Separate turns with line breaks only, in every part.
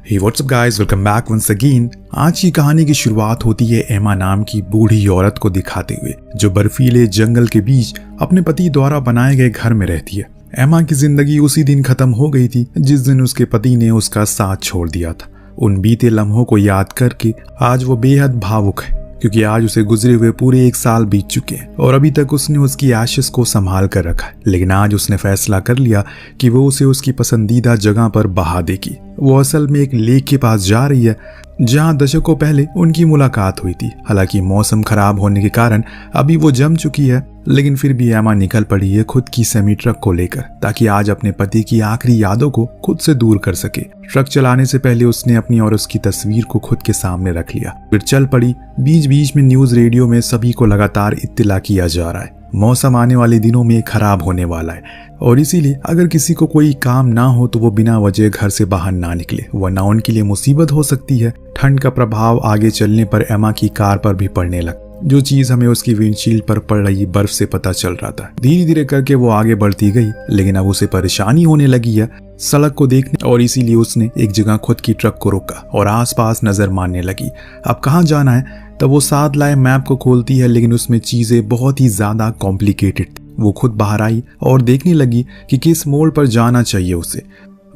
Hey, what's up guys? Welcome back once again। आज की कहानी की शुरुआत होती है एमा नाम की बूढ़ी औरत को दिखाते हुए, जो बर्फीले जंगल के बीच अपने पति द्वारा बनाए गए घर में रहती है। एमा की जिंदगी उसी दिन खत्म हो गई थी जिस दिन उसके पति ने उसका साथ छोड़ दिया था। उन बीते लम्हों को याद करके आज वो बेहद भावुक है, क्योंकि आज उसे गुजरे हुए पूरे 1 साल बीत चुके हैं और अभी तक उसने उसकी एशेस को संभाल कर रखा है। लेकिन आज उसने फैसला कर लिया कि वो उसे उसकी पसंदीदा जगह पर बहा देगी। वो असल में एक लेक के पास जा रही है जहां दशकों पहले उनकी मुलाकात हुई थी। हालांकि मौसम खराब होने के कारण अभी वो जम चुकी है, लेकिन फिर भी एमा निकल पड़ी है खुद की सेमी ट्रक को लेकर, ताकि आज अपने पति की आखिरी यादों को खुद से दूर कर सके। ट्रक चलाने से पहले उसने अपनी और उसकी तस्वीर को खुद के सामने रख लिया, फिर चल पड़ी। बीच बीच में न्यूज रेडियो में सभी को लगातार इत्तिला किया जा रहा है, मौसम आने वाले दिनों में खराब होने वाला है और इसीलिए अगर किसी को कोई काम ना हो तो वो बिना वजह घर से बाहर ना निकले, वरना उनके लिए मुसीबत हो सकती है। ठंड का प्रभाव आगे चलने पर एमा की कार पर भी पड़ने लगा, जो चीज हमें उसकी विंडशील्ड पर पड़ रही बर्फ से पता चल रहा था। धीरे धीरे करके वो आगे बढ़ती गई, लेकिन अब उसे परेशानी होने लगी है सड़क को देखने, और इसीलिए उसने एक जगह खुद की ट्रक को रोका और आसपास नजर मारने लगी। अब कहाँ जाना है? तब वो साथ लाए मैप को खोलती है, लेकिन उसमें चीजें बहुत ही ज्यादा कॉम्प्लिकेटेड थी। वो खुद बाहर आई और देखने लगी कि किस मोड़ पर जाना चाहिए उसे।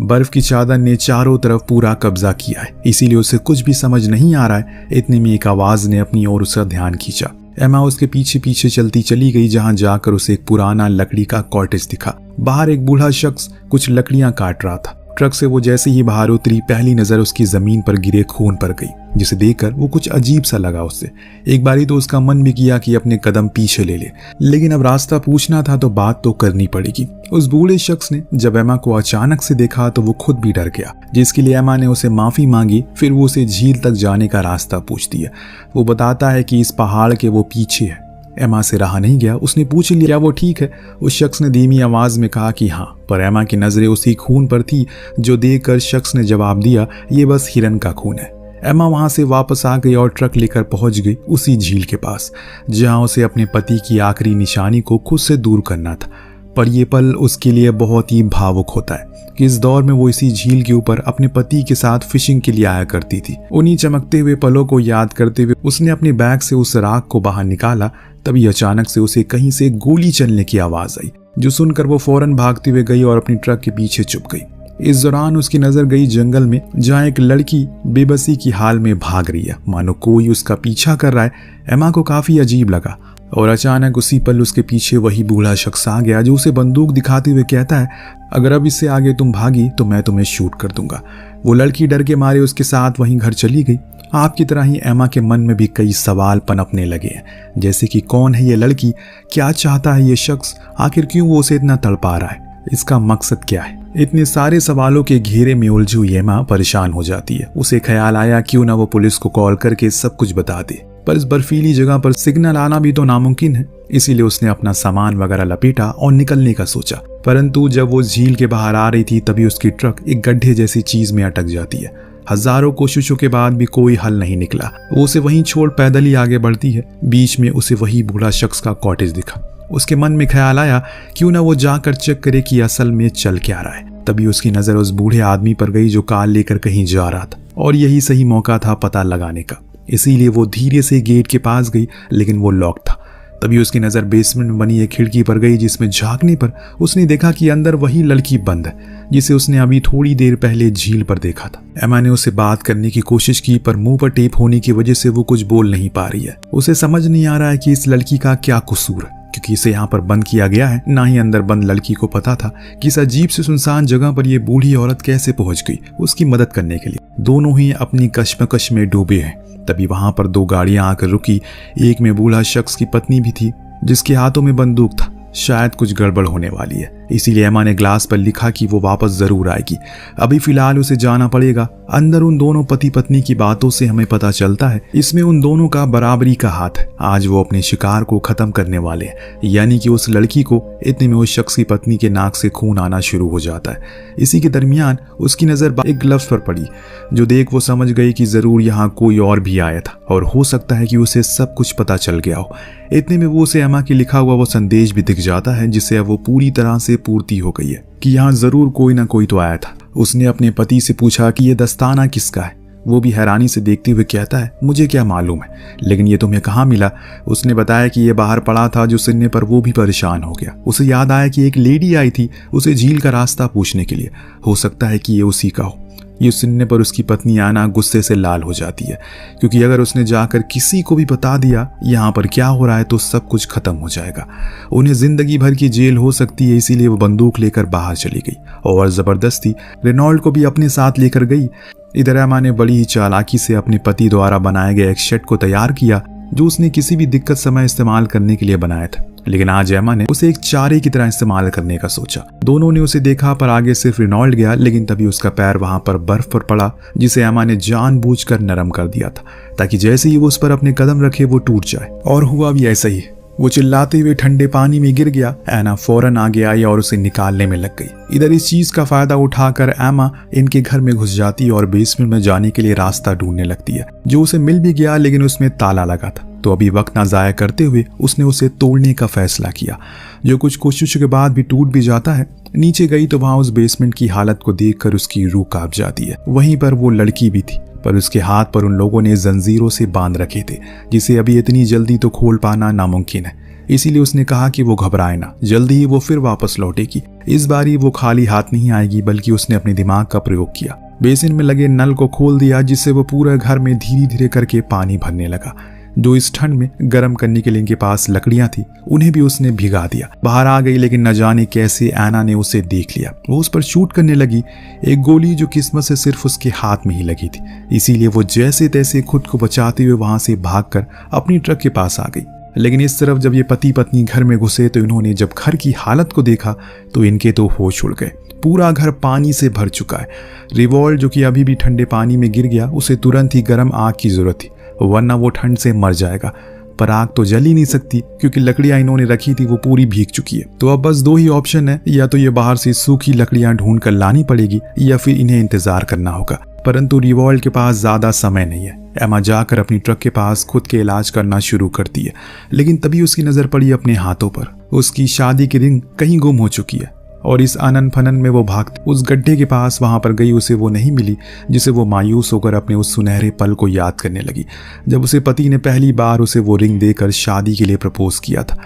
बर्फ की चादर ने चारों तरफ पूरा कब्जा किया है, इसीलिए उसे कुछ भी समझ नहीं आ रहा है। इतने में एक आवाज ने अपनी ओर उसका ध्यान खींचा। एमा उसके पीछे पीछे चलती चली गई, जहां जाकर उसे एक पुराना लकड़ी का कॉटेज दिखा। बाहर एक बूढ़ा शख्स कुछ लकड़ियां काट रहा था। ट्रक से वो जैसे ही बाहर उतरी, पहली नजर उसकी जमीन पर गिरे खून पर गई, जिसे देखकर वो कुछ अजीब सा लगा उसे। एक बारी तो उसका मन भी किया कि अपने कदम पीछे ले ले, लेकिन अब रास्ता पूछना था तो बात तो करनी पड़ेगी। उस बूढ़े शख्स ने जब एमा को अचानक से देखा तो वो खुद भी डर गया, जिसके लिए एमा ने उसे माफी मांगी। फिर वो उसे झील तक जाने का रास्ता पूछती है। वो बताता है कि इस पहाड़ के वो पीछे है। एमा से रहा नहीं गया, उसने पूछ लिया क्या वो ठीक है। उस शख्स ने धीमी आवाज में कहा कि हाँ, पर एमा की नजरें उसी खून पर थी, जो देखकर शख्स ने जवाब दिया, ये बस हिरन का खून है। एमा वहां से वापस आ गई और ट्रक लेकर पहुंच गई उसी झील के पास, जहां उसे अपने पति की आखिरी निशानी को खुद से दूर करना था। पर यह पल उसके लिए बहुत ही भावुक होता है कि इस दौर में वो इसी झील के ऊपर अपने पति के साथ फिशिंग के लिए आया करती थी। उन्हीं चमकते हुए पलों को याद करते हुए उसने अपने बैग से उस राख को बाहर निकाला। तभी अचानक से उसे कहीं से गोली चलने की आवाज आई, जो सुनकर वो फौरन भागते हुए गई और अपनी ट्रक के पीछे छुप गई। इस दौरान उसकी नजर गई जंगल में, जहाँ एक लड़की बेबसी की हाल में भाग रही है, मानो कोई उसका पीछा कर रहा है। एमा को काफी अजीब लगा और अचानक उसी पल उसके पीछे वही बूढ़ा शख्स आ गया, जो उसे बंदूक दिखाते हुए कहता है, अगर अब इससे आगे तुम भागी तो मैं तुम्हें शूट कर दूंगा। वो लड़की डर के मारे उसके साथ वहीं घर चली गई। आपकी तरह ही एमा के मन में भी कई सवाल पनपने लगे हैं, जैसे कि कौन है ये लड़की, क्या चाहता है ये शख्स, आखिर क्यों वो उसे इतना तड़पा रहा है, इसका मकसद क्या है। इतने सारे सवालों के घेरे में उलझी हुई एमा परेशान हो जाती है। उसे ख्याल आया क्यों ना वो पुलिस को कॉल करके सब कुछ बता दे, पर इस बर्फीली जगह पर सिग्नल आना भी तो नामुमकिन है। इसीलिए उसने अपना सामान वगैरह लपेटा और निकलने का सोचा। परंतु जब वो झील के बाहर आ रही थी, तभी उसकी ट्रक एक गड्ढे जैसी चीज में अटक जाती है। हजारों कोशिशों के बाद भी कोई हल नहीं निकला। वो उसे वहीं छोड़ पैदल ही आगे बढ़ती है। बीच में उसे वही बूढ़ा शख्स का कॉटेज दिखा। उसके मन में ख्याल आया क्यों ना वो जाकर चेक करे कि असल में चल क्या रहा है। तभी उसकी नजर उस बूढ़े आदमी पर गई, जो कार लेकर कहीं जा रहा था, और यही सही मौका था पता लगाने का। इसीलिए वो धीरे से गेट के पास गई, लेकिन वो लॉक था। तभी उसकी नजर बेसमेंट में बनी एक खिड़की पर गई, जिसमें झांकने पर उसने देखा कि अंदर वही लड़की बंद है, जिसे उसने अभी थोड़ी देर पहले झील पर देखा था। एमा ने उससे बात करने की कोशिश की, पर मुंह पर टेप होने की वजह से वो कुछ बोल नहीं पा रही है। उसे समझ नहीं आ रहा है कि इस लड़की का क्या कसूर है, क्योंकि इसे यहाँ पर बंद किया गया है। ना ही अंदर बंद लड़की को पता था कि इस अजीब से सुनसान जगह पर यह बूढ़ी औरत कैसे पहुंच गई उसकी मदद करने के लिए। दोनों ही अपनी कश्मकश में डूबे हैं। तभी वहां पर 2 गाड़ियां आकर रुकी। एक में बूढ़ा शख्स की पत्नी भी थी, जिसके हाथों में बंदूक था। शायद कुछ गड़बड़ होने वाली है, इसीलिए एमा ने ग्लास पर लिखा कि वो वापस जरूर आएगी। अभी फिलहाल उसे जाना पड़ेगा। अंदर उन दोनों पति पत्नी की बातों से हमें पता चलता है इसमें उन दोनों का बराबरी का हाथ है। आज वो अपने शिकार को खत्म करने वाले हैं, यानी कि उस लड़की को। इतने में उस शख्स की पत्नी के नाक से खून आना शुरू हो जाता है। इसी के दरमियान उसकी नजर एक ग्लव्स पर पड़ी, जो देख वो समझ गई कि जरूर यहाँ कोई और भी आया था और हो सकता है कि उसे सब कुछ पता चल गया हो। इतने में वो उसे एमा के लिखा हुआ वो संदेश भी दिख जाता है, जिसे अब वो पूरी तरह से पूर्ति हो गई है कि यहाँ जरूर कोई ना कोई तो आया था। उसने अपने पति से पूछा कि ये दस्ताना किसका है। वो भी हैरानी से देखते हुए कहता है, मुझे क्या मालूम है, लेकिन ये तुम्हें कहाँ मिला। उसने बताया कि ये बाहर पड़ा था। जो सुनने पर वो भी परेशान हो गया। उसे याद आया कि एक लेडी आई थी उसे झील का रास्ता पूछने के लिए, हो सकता है कि ये उसी का हो। ये सुनने पर उसकी पत्नी आना गुस्से से लाल हो जाती है, क्योंकि अगर उसने जाकर किसी को भी बता दिया यहाँ पर क्या हो रहा है तो सब कुछ खत्म हो जाएगा। उन्हें जिंदगी भर की जेल हो सकती है। इसीलिए वो बंदूक लेकर बाहर चली गई और जबरदस्ती रेनॉल्ड को भी अपने साथ लेकर गई। इधर एमा ने बड़ी ही चालाकी से अपने पति द्वारा बनाए गए एक शेड को तैयार किया, जो उसने किसी भी दिक्कत समय इस्तेमाल करने के लिए बनाया था। लेकिन आज एमा ने उसे एक चारे की तरह इस्तेमाल करने का सोचा। दोनों ने उसे देखा, पर आगे सिर्फ रेनॉल्ड गया। लेकिन तभी उसका पैर वहां पर बर्फ पर पड़ा, जिसे एमा ने जानबूझकर नरम कर दिया था, ताकि जैसे ही वो उस पर अपने कदम रखे वो टूट जाए। और हुआ भी ऐसा ही। वो चिल्लाते हुए ठंडे पानी में गिर गया। एना फौरन आगे आई और उसे निकालने में लग गई। इधर इस चीज का फायदा उठाकर एमा इनके घर में घुस जाती है और बेसमेंट में जाने के लिए रास्ता ढूंढने लगती है, जो उसे मिल भी गया, लेकिन उसमें ताला लगा था। तो अभी वक्त ना जाया करते हुए उसने उसे तोड़ने का फैसला किया, जो कुछ कोशिशों के बाद भी टूट भी जाता है। नीचे गई तो वहां उस बेसमेंट की हालत को देखकर उसकी रूह कांप जाती है। वहीं पर वो लड़की भी थी, पर उसके हाथ पर उन लोगों ने जंजीरों से बांध रखे थे, जिसे अभी इतनी जल्दी तो खोल पाना नामुमकिन है। इसीलिए उसने कहा कि वो घबराए ना, जल्दी ही वो फिर वापस लौटेगी। इस बारी वो खाली हाथ नहीं आएगी, बल्कि उसने अपने दिमाग का प्रयोग किया। बेसिन में लगे नल को खोल दिया, जिससे वो पूरे घर में धीरे धीरे करके पानी भरने लगा। जो इस ठंड में गर्म करने के लिए इनके पास लकड़ियां थी, उन्हें भी उसने भिगा दिया। बाहर आ गई, लेकिन न जाने कैसे एना ने उसे देख लिया। वो उस पर शूट करने लगी, एक गोली जो किस्मत से सिर्फ उसके हाथ में ही लगी थी। इसीलिए वो जैसे तैसे खुद को बचाते हुए वहां से भागकर अपनी ट्रक के पास आ गई। लेकिन इस तरफ जब ये पति पत्नी घर में घुसे तो इन्होंने जब घर की हालत को देखा तो इनके तो होश उड़ गए। पूरा घर पानी से भर चुका है। रिवॉल्ट, जो कि अभी भी ठंडे पानी में गिर गया, उसे तुरंत ही गर्म आग की जरूरत थी, वरना वो ठंड से मर जाएगा। पर आग तो जल ही नहीं सकती, क्योंकि लकड़ियां इन्होंने रखी थी वो पूरी भीग चुकी है। तो अब बस दो ही ऑप्शन है, या तो ये बाहर से सूखी लकड़ियां ढूंढ कर लानी पड़ेगी, या फिर इन्हें इंतजार करना होगा। परंतु रिवॉल्ट के पास ज्यादा समय नहीं है। एमा जाकर अपनी ट्रक के पास खुद के इलाज करना शुरू करती है, लेकिन तभी उसकी नजर पड़ी अपने हाथों पर। उसकी शादी की रिंग कहीं गुम हो चुकी है, और इस आनन फनन में वो भागती उस गड्ढे के पास वहां पर गई। उसे वो नहीं मिली, जिसे वो मायूस होकर अपने उस सुनहरे पल को याद करने लगी, जब उसे पति ने पहली बार उसे वो रिंग देकर शादी के लिए प्रपोज किया था।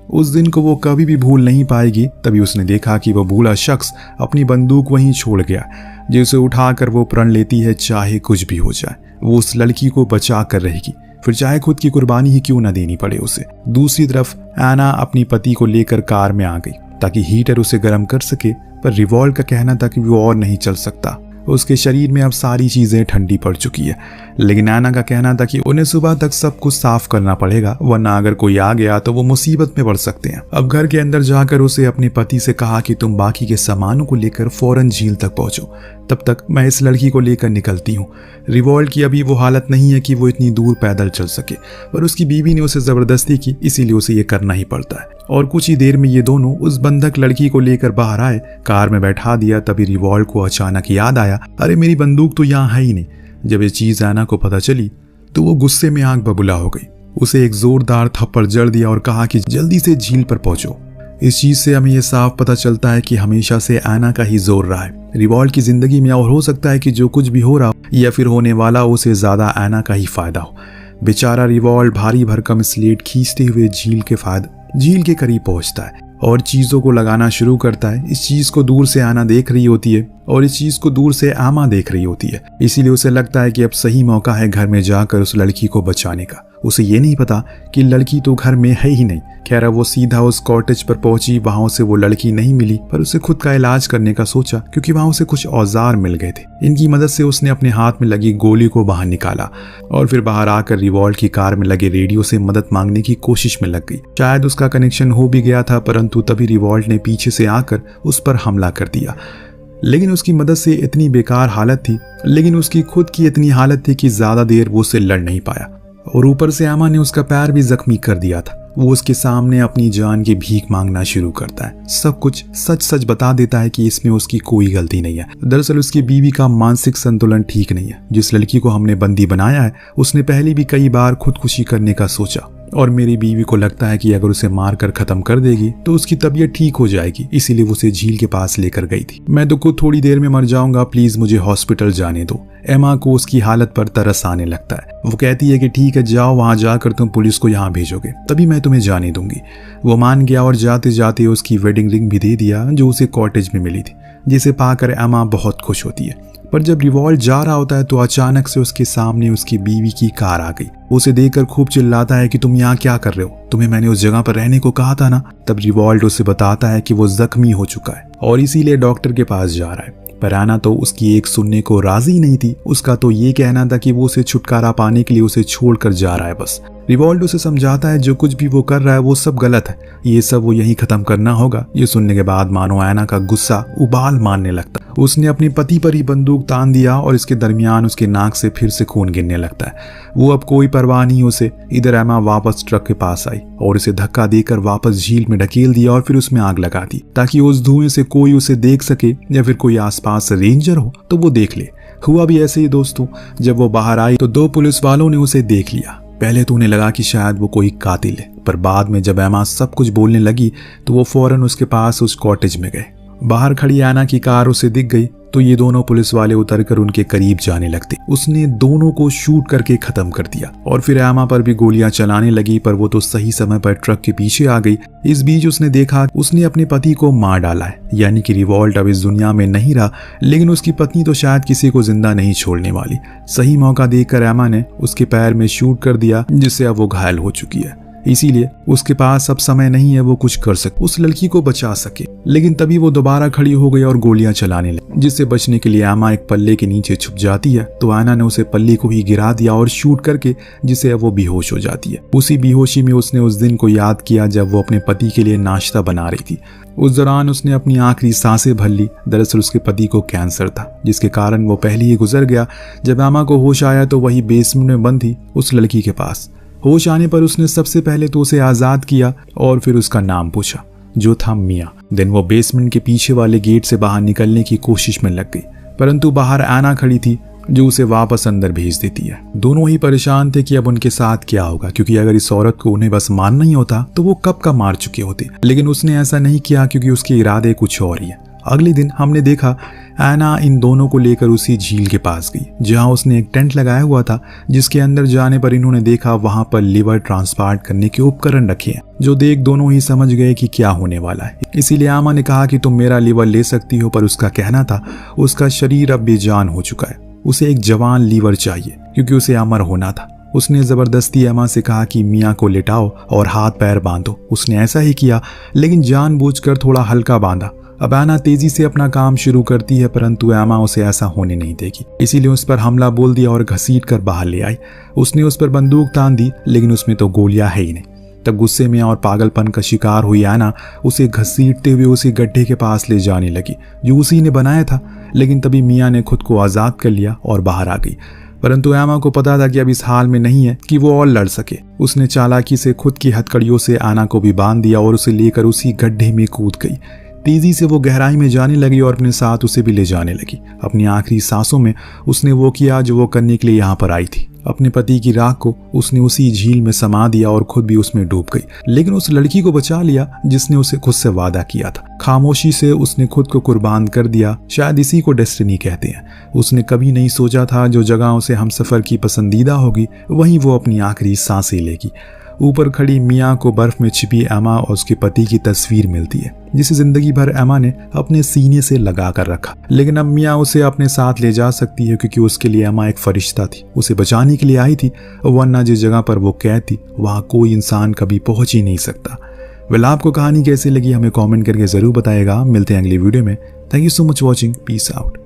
उस दिन को वो कभी भी भूल नहीं पाएगी। तभी उसने देखा कि वो भूला शख्स अपनी बंदूक वहीं छोड़ गया, जिसे उठाकर वो प्रण लेती है, चाहे कुछ भी हो जाए वो उस लड़की को बचा कर रहेगी, फिर चाहे खुद की कुर्बानी ही क्यों न देनी पड़े उसे। दूसरी तरफ एना अपनी पति को लेकर कार में आ गई, ताकि हीटर उसे गर्म कर सके। पर रिवॉल्ट का कहना था कि वो और नहीं चल सकता, उसके शरीर में अब सारी चीजें ठंडी पड़ चुकी है। लेकिन एना का कहना था कि उन्हें सुबह तक सब कुछ साफ करना पड़ेगा, वरना अगर कोई आ गया तो वो मुसीबत में पड़ सकते हैं। अब घर के अंदर जाकर उसे अपने पति से कहा कि तुम बाकी के सामानों को लेकर फौरन झील तक पहुंचो, तब तक मैं इस लड़की को लेकर निकलती हूँ। रिवॉल्ट की अभी वो हालत नहीं है कि वो इतनी दूर पैदल चल सके, पर उसकी बीवी ने उसे जबरदस्ती की, इसीलिए उसे ये करना ही पड़ता है। और कुछ ही देर में ये दोनों उस बंधक लड़की को लेकर बाहर आए, कार में बैठा दिया। तभी रिवॉल्ट को अचानक याद आया, अरे मेरी बंदूक तो यहाँ है ही नहीं। जब ये चीज एना को पता चली तो वो गुस्से में आग बबूला हो गई। उसे एक जोरदार थप्पड़ जड़ दिया और कहा कि जल्दी से झील पर पहुंचो। इस चीज से हमें यह साफ पता चलता है कि हमेशा से एना का ही जोर रहा है रिवॉल्ट की जिंदगी में, और हो सकता है कि जो कुछ भी हो रहा हो या फिर होने वाला उसे ज्यादा एना का ही फायदा हो। बेचारा रिवॉल्ट भारी भरकम स्लेट खींचते हुए झील के करीब पहुंचता है और चीजों को लगाना शुरू करता है। इस चीज को दूर से आना देख रही होती है और इस चीज को दूर से आमा देख रही होती है। इसीलिए उसे लगता है कि अब सही मौका है घर में जाकर उस लड़की को बचाने का। उसे ये नहीं पता कि लड़की तो घर में है ही नहीं। खैर वो सीधा उस कॉटेज पर पहुंची, वहां उसे वो लड़की नहीं मिली, पर उसे खुद का इलाज करने का सोचा, क्योंकि वहां उसे कुछ औजार मिल गए थे। इनकी मदद से उसने अपने हाथ में लगी गोली को बाहर निकाला और फिर बाहर आकर रिवॉल्ट की कार में लगे रेडियो से मदद मांगने की कोशिश में लग गई। शायद उसका कनेक्शन हो भी गया था, परंतु तभी रिवॉल्ट ने पीछे से आकर उस पर हमला कर दिया। लेकिन उसकी मदद से इतनी बेकार हालत थी, लेकिन उसकी खुद की इतनी हालत थी कि ज्यादा देर वो उससे लड़ नहीं पाया। और ऊपर से आमा ने उसका पैर भी जख्मी कर दिया था। वो उसके सामने अपनी जान की भीख मांगना शुरू करता है। सब कुछ सच सच बता देता है कि इसमें उसकी कोई गलती नहीं है। दरअसल उसकी बीवी का मानसिक संतुलन ठीक नहीं है। जिस लड़की को हमने बंदी बनाया है उसने पहले भी कई बार खुदकुशी करने का सोचा, और मेरी बीवी को लगता है कि अगर उसे मारकर खत्म कर देगी तो उसकी तबीयत ठीक हो जाएगी, इसीलिए वो उसे झील के पास लेकर गई थी। मैं तो खुद थोड़ी देर में मर जाऊंगा, प्लीज मुझे हॉस्पिटल जाने दो। एमा को उसकी हालत पर तरस आने लगता है। वो कहती है कि ठीक है जाओ, वहां जाकर तुम पुलिस को यहाँ भेजोगे तभी मैं तुम्हें जाने दूंगी। वो मान गया और जाते जाते उसकी वेडिंग रिंग भी दे दिया जो उसे कॉटेज में मिली थी, जिसे पाकर एमा बहुत खुश होती है। पर जब रिवॉल्ट जा रहा होता है तो अचानक से उसके सामने उसकी बीवी की कार आ गई। उसे देखकर खूब चिल्लाता है कि तुम यहाँ क्या कर रहे हो, तुम्हें मैंने उस जगह पर रहने को कहा था ना। तब रिवॉल्ट उसे बताता है कि वो जख्मी हो चुका है और इसीलिए डॉक्टर के पास जा रहा है। पर आना तो उसकी एक सुनने को राजी नहीं थी। उसका तो ये कहना था कि वो उसे छुटकारा पाने के लिए उसे छोड़कर जा रहा है बस। रिवॉल्ट उसे समझाता है जो कुछ भी वो कर रहा है वो सब गलत है, ये सब वो यही खत्म करना होगा। ये सुनने के बाद मानो आयना का गुस्सा उबाल मारने लगता। उसने अपने पति पर ही बंदूक तान दिया और इसके दरमियान उसके नाक से फिर से खून गिरने लगता है। वो अब कोई परवाह नहीं उसे। इधर एमा वापस ट्रक के पास आई और उसे धक्का देकर वापस झील में ढकेल दिया और फिर उसमें आग लगा दी ताकि उस धुएं से कोई उसे देख सके या फिर कोई आसपास रेंजर हो तो वो देख ले। हुआ भी ऐसे ही दोस्तों। जब वो बाहर आई तो 2 पुलिस वालों ने उसे देख लिया। पहले तो उन्हें लगा कि शायद वो कोई कातिल है, पर बाद में जब एमा सब कुछ बोलने लगी तो वो फौरन उसके पास उस कॉटेज में गए। बाहर खड़ी आना की कार उसे दिख गई तो ये दोनों पुलिस वाले उतरकर उनके करीब जाने लगते। उसने दोनों को शूट करके खत्म कर दिया और फिर एमा पर भी गोलियां चलाने लगी, पर वो तो सही समय पर ट्रक के पीछे आ गई। इस बीच उसने देखा उसने अपने पति को मार डाला है, यानी कि रिवॉल्ट अब इस दुनिया में नहीं रहा, लेकिन उसकी पत्नी तो शायद किसी को जिंदा नहीं छोड़ने वाली। सही मौका देखकर एमा ने उसके पैर में शूट कर दिया, जिससे अब वो घायल हो चुकी है। इसीलिए उसके पास अब समय नहीं है वो कुछ कर सके, उस लड़की को बचा सके। लेकिन तभी वो दोबारा खड़ी हो गई और गोलियां चलाने लगी, जिससे बचने के लिए एमा एक पल्ले के नीचे छुप जाती है। तो आयना ने उसे पल्ले को ही गिरा दिया और शूट करके, जिससे अब वो बेहोश हो जाती है। उसी बेहोशी में उसने उस दिन को याद किया जब वो अपने पति के लिए नाश्ता बना रही थी। उस दौरान उसने अपनी आखिरी सांसें भर ली। दरअसल उसके पति को कैंसर था, जिसके कारण वो पहले ही गुजर गया। जब एमा को होश आया तो वही बेसमेंट में बंद थी उस लड़की के पास। होश आने पर उसने सबसे पहले तो उसे आजाद किया और फिर उसका नाम पूछा, जो था मिया। देन वो बेसमेंट के पीछे वाले गेट से बाहर निकलने की कोशिश में लग गई, परंतु बाहर आना खड़ी थी जो उसे वापस अंदर भेज देती है। दोनों ही परेशान थे कि अब उनके साथ क्या होगा, क्योंकि अगर इस औरत को उन्हें बस मारना ही होता तो वो कब का मार चुके होते। लेकिन उसने ऐसा नहीं किया क्योंकि उसके इरादे कुछ और ही है। अगले दिन हमने देखा आयना इन दोनों को लेकर उसी झील के पास गई जहां उसने एक टेंट लगाया हुआ था, जिसके अंदर जाने पर इन्होंने देखा वहां पर लिवर ट्रांसप्लांट करने के उपकरण रखे हैं, जो देख दोनों ही समझ गए कि क्या होने वाला है। इसीलिए आमा ने कहा कि तुम मेरा लिवर ले सकती हो, पर उसका कहना था उसका शरीर अब बेजान हो चुका है, उसे एक जवान लीवर चाहिए क्योंकि उसे अमर होना था। उसने जबरदस्ती एमा से कहा कि मियाँ को लेटाओ और हाथ पैर बांधो। उसने ऐसा ही किया, लेकिन जानबूझकर थोड़ा हल्का बांधा। अब आना तेजी से अपना काम शुरू करती है, परंतु एमा उसे ऐसा होने नहीं देगी। इसीलिए उस पर हमला बोल दिया और घसीट कर बाहर ले आई। उसने उस पर बंदूक तान दी, लेकिन उसमें तो गोलियां है ही नहीं। तब गुस्से में और पागलपन का शिकार हुई आना उसे घसीटते हुए उसी गड्ढे के पास ले जाने लगी जो उसी ने बनाया था। लेकिन तभी मियाँ ने खुद को आजाद कर लिया और बाहर आ गई, परंतु एमा को पता था कि अब इस हाल में नहीं है कि वो और लड़ सके। उसने चालाकी से खुद की हथकड़ियों से आना को भी बांध दिया और उसे लेकर उसी गड्ढे में कूद गई। तेजी से वो गहराई में जाने लगी और अपने साथ उसे भी ले जाने लगी। अपनी आखिरी सांसों में उसने वो किया जो वो करने के लिए यहाँ पर आई थी। अपने पति की राख को उसने उसी झील में समा दिया और खुद भी उसमें डूब गई, लेकिन उस लड़की को बचा लिया जिसने उसे खुद से वादा किया था। खामोशी से उसने खुद को कुर्बान कर दिया। शायद इसी को डेस्टिनी कहते हैं। उसने कभी नहीं सोचा था जो जगह उसे हमसफर की पसंदीदा होगी वहीं वो अपनी आखिरी सांसें लेगी। ऊपर खड़ी मियाँ को बर्फ में छिपी एमा और उसके पति की तस्वीर मिलती है, जिसे जिंदगी भर एमा ने अपने सीने से लगा कर रखा। लेकिन अब मियाँ उसे अपने साथ ले जा सकती है क्योंकि उसके लिए एमा एक फरिश्ता थी, उसे बचाने के लिए आई थी, वरना जिस जगह पर वो कैद थी वहाँ कोई इंसान कभी पहुंच ही नहीं सकता। वेल, आपको कहानी कैसी लगी हमें कॉमेंट करके जरूर बताएगा। मिलते हैं अगली वीडियो में। Thank you so much watching. Peace out.